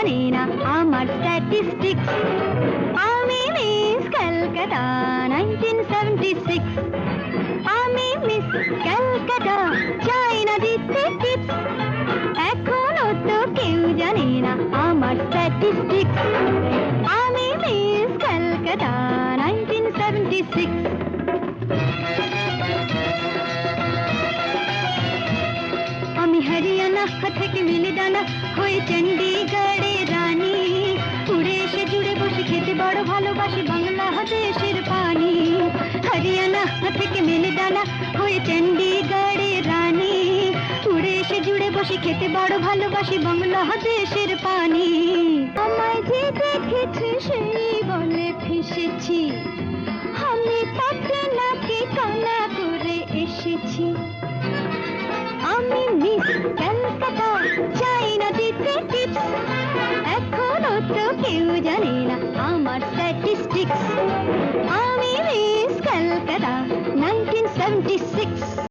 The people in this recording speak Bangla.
জানে না আমার স্ট্যাটিস্টিক্স। আমি মিস কলকাতা 1976। আমি মিস কলকাতা, চাই না দিতে টিপস। এখনো তো কেউ জানে না আমার স্ট্যাটিস্টিক্স। আমি মিস কলকাতা 1976। আমি হরিয়ানা থেকে মিলিদানা হয়ে চণ্ডীগড়ে রানী। উড়ে এসে জুড়ে বসে খেতে বড় ভালোবাসি বাংলাদেশের পানি। হরিয়ানা থেকে মিলিদানা হয়ে চণ্ডীগড়ে রানী। উড়ে এসে জুড়ে বসে খেতে বড় ভালোবাসি বাংলাদেশের পানি। আমায় যে দেখেছে সেই বলে ফেসেছি, আমি তাকে নাকি কানা করে এসেছি। আমি মিস কলকাতা, চাই না দিতে টিপস। এখনো তো কেউ জানে না আমার স্ট্যাটিস্টিক্স। আমি মিস কলকাতা 1976।